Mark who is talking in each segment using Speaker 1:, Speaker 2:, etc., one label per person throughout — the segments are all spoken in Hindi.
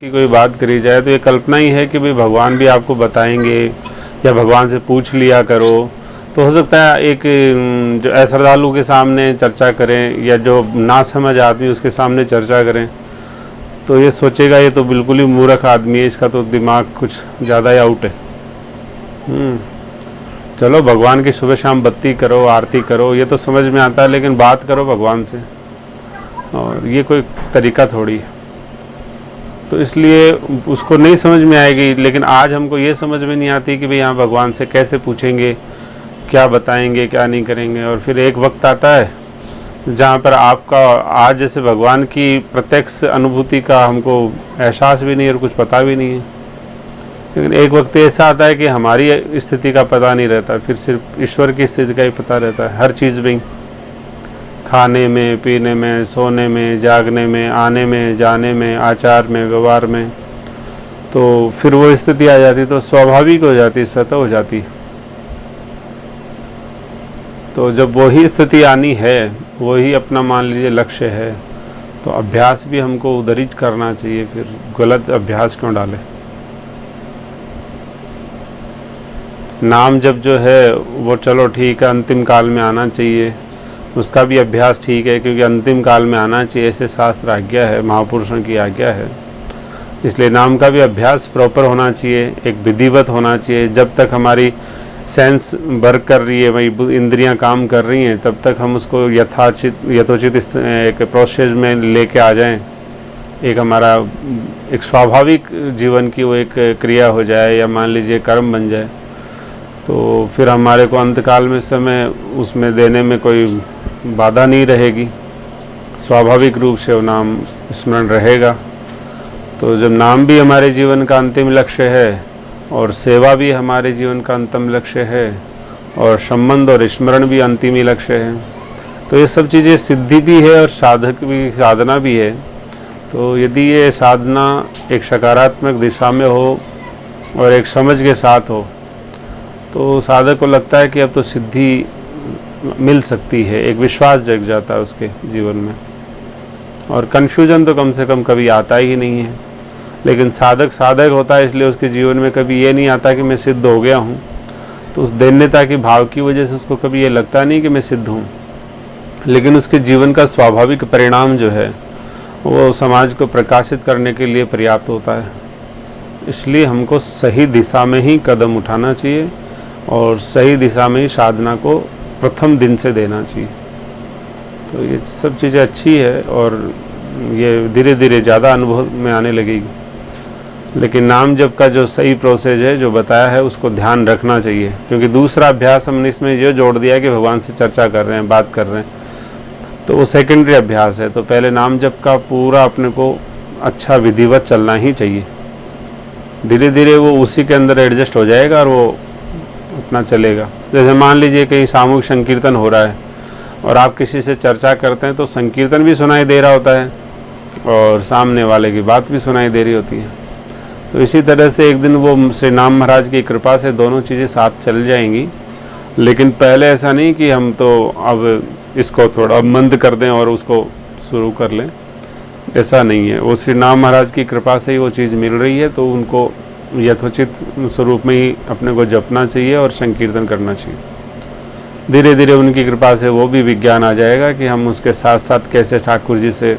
Speaker 1: की कोई बात करी जाए तो ये कल्पना ही है कि भाई भगवान भी आपको बताएंगे या भगवान से पूछ लिया करो। तो हो सकता है एक जो अश्रद्धालु के सामने चर्चा करें या जो ना समझ आदमी उसके सामने चर्चा करें तो ये सोचेगा ये तो बिल्कुल ही मूर्ख आदमी है, इसका तो दिमाग कुछ ज़्यादा ही आउट है। चलो भगवान की सुबह शाम बत्ती करो, आरती करो, ये तो समझ में आता है, लेकिन बात करो भगवान से, और ये कोई तरीका थोड़ी है। तो इसलिए उसको नहीं समझ में आएगी। लेकिन आज हमको ये समझ में नहीं आती कि भाई यहाँ भगवान से कैसे पूछेंगे, क्या बताएंगे, क्या नहीं करेंगे। और फिर एक वक्त आता है जहाँ पर आपका आज जैसे भगवान की प्रत्यक्ष अनुभूति का हमको एहसास भी नहीं है और कुछ पता भी नहीं है। लेकिन एक वक्त ऐसा आता है कि हमारी स्थिति का पता नहीं रहता, फिर सिर्फ ईश्वर की स्थिति का ही पता रहता है। हर चीज़ में, खाने में, पीने में, सोने में, जागने में, आने में, जाने में, आचार में, व्यवहार में, तो फिर वो स्थिति आ जाती तो स्वाभाविक हो जाती, स्वतः हो जाती। तो जब वही स्थिति आनी है, वही अपना मान लीजिए लक्ष्य है, तो अभ्यास भी हमको उधर ही करना चाहिए। फिर गलत अभ्यास क्यों डालें। नाम जब जो है वो चलो ठीक है, अंतिम काल में आना चाहिए, उसका भी अभ्यास ठीक है, क्योंकि अंतिम काल में आना चाहिए, ऐसे शास्त्र आज्ञा है, महापुरुषों की आज्ञा है। इसलिए नाम का भी अभ्यास प्रॉपर होना चाहिए, एक विधिवत होना चाहिए। जब तक हमारी सेंस वर्क कर रही है, वही इंद्रियां काम कर रही हैं, तब तक हम उसको यथोचित एक प्रोसेस में लेके आ जाएं। एक हमारा एक स्वाभाविक जीवन की वो एक क्रिया हो जाए, या मान लीजिए कर्म बन जाए, तो फिर हमारे को अंतकाल में समय उसमें देने में कोई बाधा नहीं रहेगी। स्वाभाविक रूप से वो नाम स्मरण रहेगा। तो जब नाम भी हमारे जीवन का अंतिम लक्ष्य है और सेवा भी हमारे जीवन का अंतिम लक्ष्य है और संबंध और स्मरण भी अंतिम ही लक्ष्य है, तो ये सब चीज़ें सिद्धि भी है और साधक भी, साधना भी है। तो यदि ये साधना एक सकारात्मक दिशा में हो और एक समझ के साथ हो, तो साधक को लगता है कि अब तो सिद्धि मिल सकती है, एक विश्वास जग जाता है उसके जीवन में, और कन्फ्यूजन तो कम से कम कभी आता ही नहीं है। लेकिन साधक होता है, इसलिए उसके जीवन में कभी ये नहीं आता कि मैं सिद्ध हो गया हूँ। तो उस दैन्यता के भाव की वजह से उसको कभी ये लगता नहीं कि मैं सिद्ध हूँ, लेकिन उसके जीवन का स्वाभाविक परिणाम जो है वो समाज को प्रकाशित करने के लिए पर्याप्त होता है। इसलिए हमको सही दिशा में ही कदम उठाना चाहिए और सही दिशा में ही साधना को प्रथम दिन से देना चाहिए। तो ये सब चीज़ें अच्छी है और ये धीरे धीरे ज़्यादा अनुभव में आने लगेगी। लेकिन नाम जप का जो सही प्रोसेस है, जो बताया है, उसको ध्यान रखना चाहिए। क्योंकि दूसरा अभ्यास हमने इसमें ये जोड़ दिया कि भगवान से चर्चा कर रहे हैं, बात कर रहे हैं, तो वो सेकेंडरी अभ्यास है। तो पहले नाम जप का पूरा अपने को अच्छा विधिवत चलना ही चाहिए। धीरे धीरे वो उसी के अंदर एडजस्ट हो जाएगा और वो अपना चलेगा। जैसे मान लीजिए कहीं सामूहिक संकीर्तन हो रहा है और आप किसी से चर्चा करते हैं, तो संकीर्तन भी सुनाई दे रहा होता है और सामने वाले की बात भी सुनाई दे रही होती है। तो इसी तरह से एक दिन वो श्री नाम महाराज की कृपा से दोनों चीज़ें साथ चल जाएंगी। लेकिन पहले ऐसा नहीं कि हम तो अब इसको थोड़ा मंद कर दें और उसको शुरू कर लें, ऐसा नहीं है। वो श्री नाम महाराज की कृपा से ही वो चीज़ मिल रही है, तो उनको यथोचित स्वरूप में ही अपने को जपना चाहिए और संकीर्तन करना चाहिए। धीरे धीरे उनकी कृपा से वो भी विज्ञान आ जाएगा कि हम उसके साथ साथ कैसे ठाकुर जी से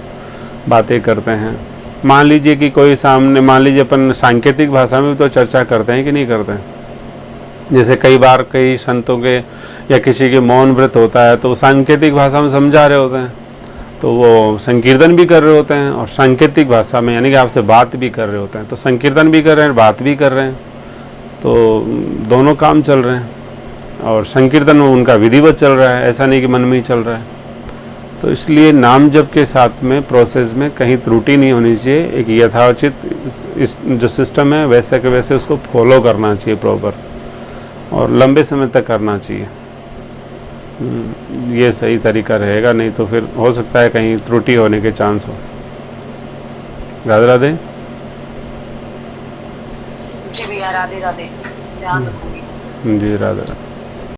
Speaker 1: बातें करते हैं। मान लीजिए कि कोई सामने, मान लीजिए अपन सांकेतिक भाषा में भी तो चर्चा करते हैं कि नहीं करते हैं। जैसे कई बार कई संतों के या किसी के मौन व्रत होता है, तो सांकेतिक भाषा में समझा रहे होते हैं, तो वो संकीर्तन भी कर रहे होते हैं और सांकेतिक भाषा में, यानी कि आपसे बात भी कर रहे होते हैं। तो संकीर्तन भी कर रहे हैं, बात भी कर रहे हैं, तो दोनों काम चल रहे हैं। और संकीर्तन उनका विधिवत चल रहा है, ऐसा नहीं कि मन में ही चल रहा है। तो इसलिए नाम जप के साथ में प्रोसेस में कहीं त्रुटि नहीं होनी चाहिए। एक यथाउचित इस जो सिस्टम है वैसे के वैसे उसको फॉलो करना चाहिए प्रॉपर, और लंबे समय तक करना चाहिए। ये सही तरीका रहेगा, नहीं तो फिर हो सकता है कहीं त्रुटि होने के चांस हो। राधे राधे
Speaker 2: जी भैया, राधे राधे, ध्यान रखूंगी।
Speaker 1: जी राधे राधे।